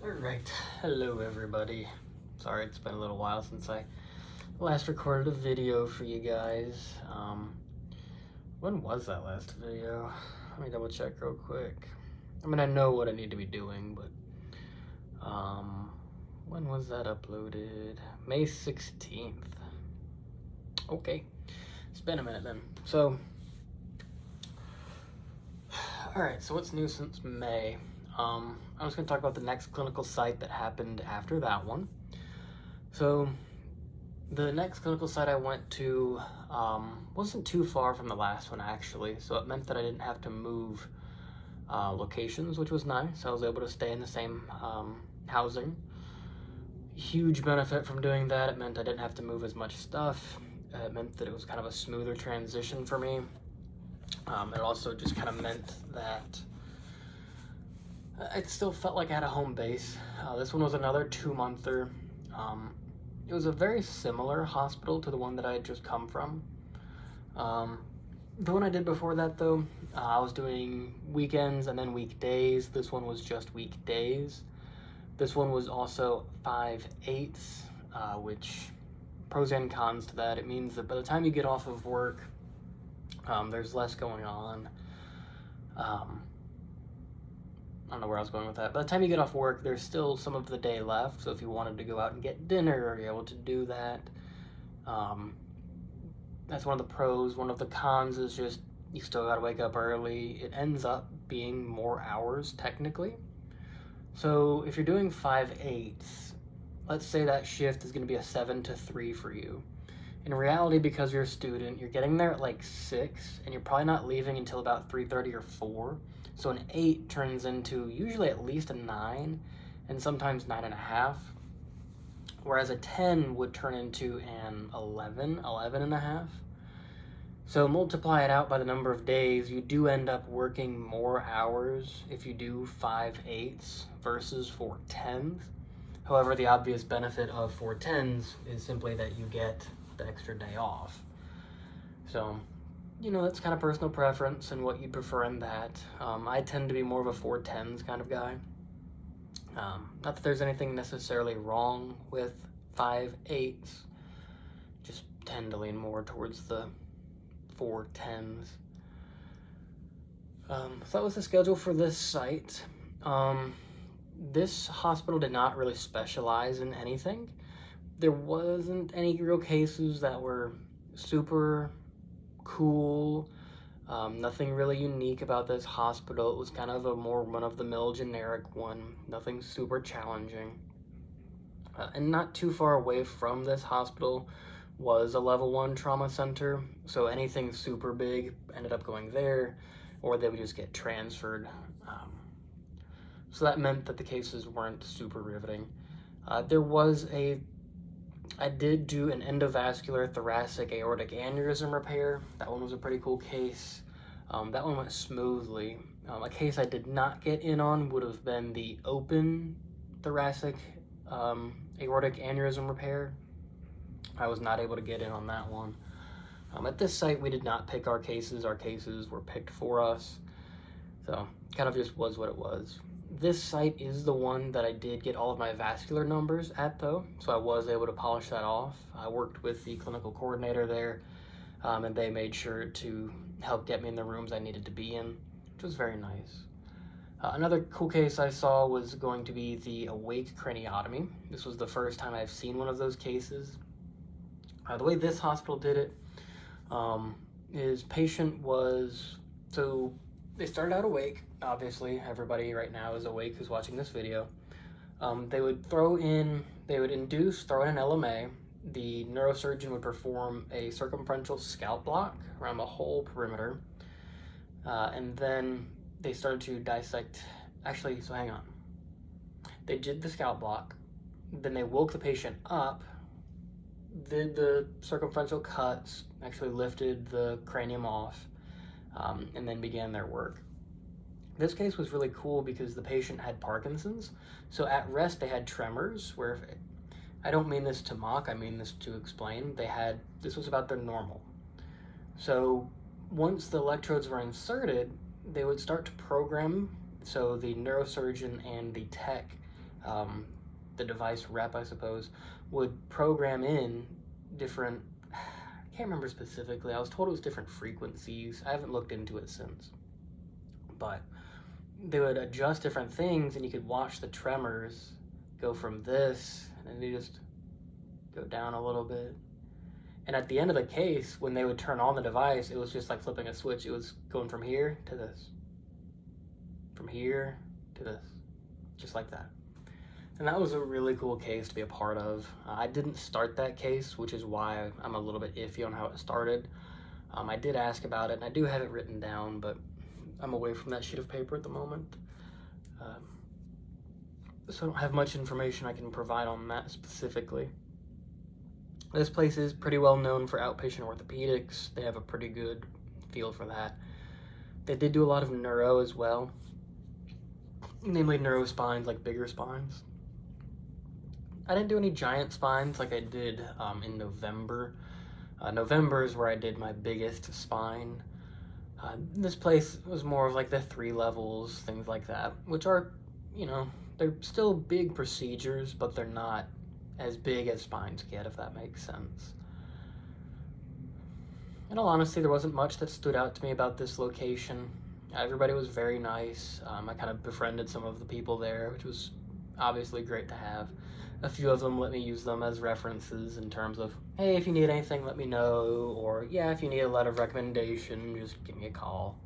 Alright, hello everybody. Sorry it's been a little while since I last recorded a video for you guys. When was that last video? Let me double check real quick. I mean, I know what I need to be doing, but when was that uploaded? May 16th. Okay, it's been a minute then. So, alright, so what's new since May? I'm just going to talk about the next clinical site that happened after that one. So the next clinical site I went to wasn't too far from the last one, actually. So it meant that I didn't have to move locations, which was nice. I was able to stay in the same housing. Huge benefit from doing that. It meant I didn't have to move as much stuff. It meant that it was kind of a smoother transition for me. It also just kind of meant that it still felt like I had a home base. This one was another 2-monther. It was a very similar hospital to the one that I had just come from. The one I did before that, though, I was doing weekends and then weekdays. This one was just weekdays. This one was also 5/8, which pros and cons to that. It means that by the time you get off of work, there's less going on. I don't know where I was going with that. By the time you get off work, there's still some of the day left. So if you wanted to go out and get dinner, you're able to do that. That's one of the pros. One of the cons is just you still gotta wake up early. It ends up being more hours technically. So if you're doing 5/8, let's say that shift is gonna be a 7 to 3 for you. In reality, because you're a student, you're getting there at like 6, and you're probably not leaving until about 3:30 or 4. So an 8 turns into usually at least a 9, and sometimes 9.5. Whereas a 10 would turn into an 11 and a half. So multiply it out by the number of days, you do end up working more hours if you do 5/8 versus 4/10. However, the obvious benefit of 4/10 is simply that you get the extra day off. So, you know, that's kind of personal preference and what you prefer in that. I tend to be more of a 4/10 kind of guy. Not that there's anything necessarily wrong with 5/8, just tend to lean more towards the 4/10. So that was the schedule for this site. This hospital did not really specialize in anything. There wasn't any real cases that were super cool. Nothing really unique about this hospital. It was kind of a more run-of-the-mill generic one. Nothing super challenging. And not too far away from this hospital was a level 1 trauma center. So anything super big ended up going there, or they would just get transferred. So that meant that the cases weren't super riveting. I did do an endovascular thoracic aortic aneurysm repair. That one was a pretty cool case. That one went smoothly. A case I did not get in on would have been the open thoracic aortic aneurysm repair. I was not able to get in on that one. At this site, we did not pick our cases. Our cases were picked for us. So kind of just was what it was. This site is the one that I did get all of my vascular numbers at, though, so I was able to polish that off. I worked with the clinical coordinator there, and they made sure to help get me in the rooms I needed to be in, which was very nice. Another cool case I saw was going to be the awake craniotomy. This was the first time I've seen one of those cases. The way this hospital did it is patient was, so they started out awake. Obviously, everybody right now is awake who's watching this video. They would throw in an LMA. The neurosurgeon would perform a circumferential scalp block around the whole perimeter. And then they started to dissect. Actually, so hang on. They did the scalp block. Then they woke the patient up, did the circumferential cuts, actually lifted the cranium off, and then began their work. This case was really cool because the patient had Parkinson's. So at rest, they had tremors, where I don't mean this to mock, I mean this to explain. This was about their normal. So once the electrodes were inserted, they would start to program. So the neurosurgeon and the tech the device rep, I suppose, would program in different, I can't remember specifically, I was told it was different frequencies. I haven't looked into it since. But they would adjust different things, and you could watch the tremors go from this, and they just go down a little bit. And at the end of the case, when they would turn on the device, it was just like flipping a switch. It was going from here to this, from here to this, just like that. And that was a really cool case to be a part of. I didn't start that case, which is why I'm a little bit iffy on how it started. I did ask about it, and I do have it written down, but I'm away from that sheet of paper at the moment. So I don't have much information I can provide on that specifically. This place is pretty well known for outpatient orthopedics. They have a pretty good field for that. They did do a lot of neuro as well, namely neurospines, like bigger spines. I didn't do any giant spines like I did in November. November is where I did my biggest spine. This place was more of like the 3 levels, things like that, which are, you know, they're still big procedures, but they're not as big as spines get, if that makes sense. In all honesty, there wasn't much that stood out to me about this location. Everybody was very nice. I kind of befriended some of the people there, which was obviously great to have. A few of them let me use them as references in terms of, hey, if you need anything, let me know, or yeah, if you need a letter of recommendation, just give me a call.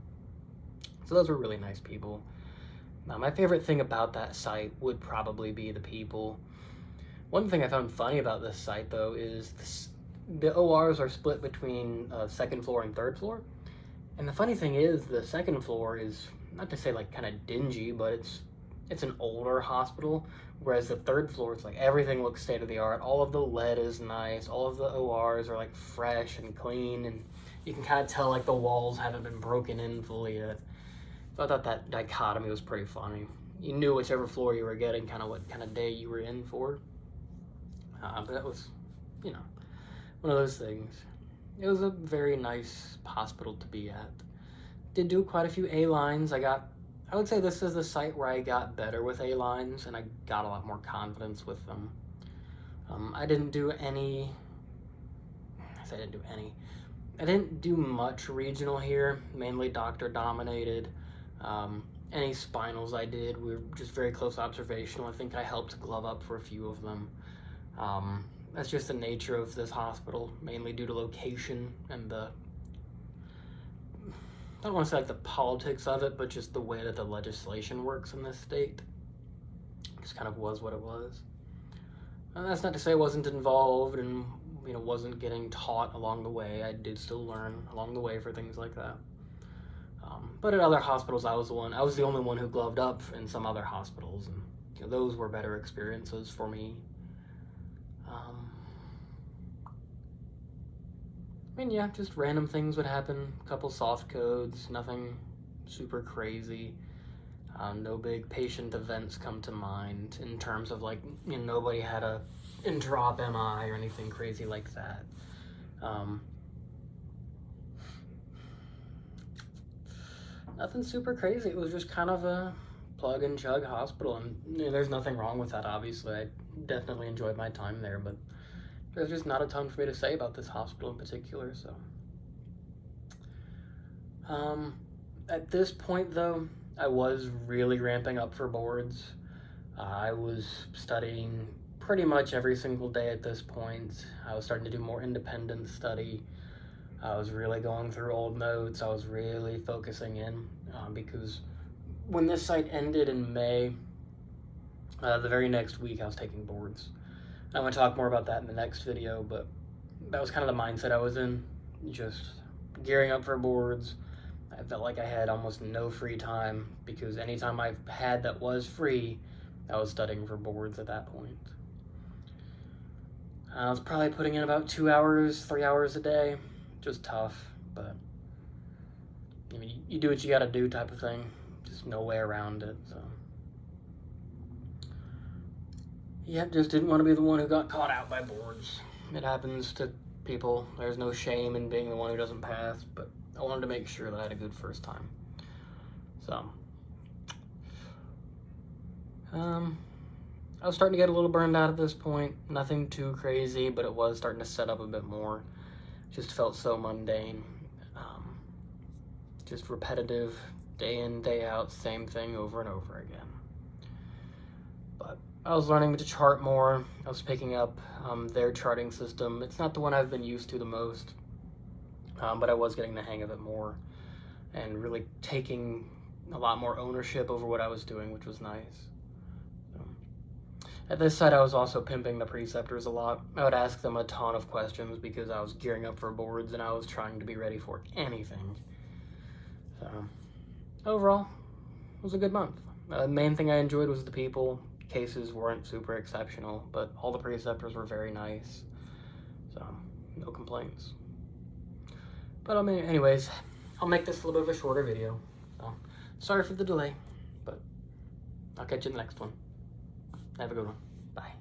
So those were really nice people. Now, my favorite thing about that site would probably be the people. One thing I found funny about this site, though, is the ORs are split between 2nd floor and 3rd floor. And the funny thing is, the 2nd floor is, not to say like kind of dingy, but it's an older hospital, whereas the 3rd floor, it's like everything looks state-of-the-art. All of the lead is nice. All of the ORs are like fresh and clean, and you can kind of tell like the walls haven't been broken in fully yet. So I thought that dichotomy was pretty funny. You knew whichever floor you were getting, kind of what kind of day you were in for. But that was, you know, one of those things. It was a very nice hospital to be at. Did do quite a few A-lines. I would say this is the site where I got better with A-lines, and I got a lot more confidence with them. I didn't do much regional here, mainly doctor dominated. Any spinals I did were just very close observational. I think I helped glove up for a few of them. That's just the nature of this hospital, mainly due to location and I don't want to say like the politics of it, but just the way that the legislation works in this state. It just kind of was what it was. And that's not to say I wasn't involved and, you know, wasn't getting taught along the way. I did still learn along the way for things like that. But at other hospitals, I was the only one who gloved up in some other hospitals, and you know, those were better experiences for me. I mean, yeah, just random things would happen. A couple soft codes, nothing super crazy. No big patient events come to mind in terms of like, you know, nobody had a interop MI or anything crazy like that. Nothing super crazy. It was just kind of a plug and chug hospital, and you know, there's nothing wrong with that, obviously. I definitely enjoyed my time there, but there's just not a ton for me to say about this hospital in particular, so. At this point, though, I was really ramping up for boards. I was studying pretty much every single day at this point. I was starting to do more independent study. I was really going through old notes. I was really focusing in because when this site ended in May, the very next week I was taking boards. I'm going to talk more about that in the next video, but that was kind of the mindset I was in, just gearing up for boards. I felt like I had almost no free time because anytime I had that was free, I was studying for boards at that point. I was probably putting in about 2 hours, 3 hours a day. Just tough, but I mean, you do what you gotta do type of thing. Just no way around it, so. Yep, just didn't want to be the one who got caught out by boards. It happens to people. There's no shame in being the one who doesn't pass, but I wanted to make sure that I had a good first time. So, I was starting to get a little burned out at this point. Nothing too crazy, but it was starting to set up a bit more. Just felt so mundane. Just repetitive, day in, day out, same thing over and over again. But I was learning to chart more. I was picking up their charting system. It's not the one I've been used to the most, but I was getting the hang of it more and really taking a lot more ownership over what I was doing, which was nice. At this site, I was also pimping the preceptors a lot. I would ask them a ton of questions because I was gearing up for boards and I was trying to be ready for anything. So, overall, it was a good month. The main thing I enjoyed was the people. Cases weren't super exceptional, but all the preceptors were very nice. So, no complaints. But I mean, anyways, I'll make this a little bit of a shorter video. So, sorry for the delay, but I'll catch you in the next one. Have a good one. Bye.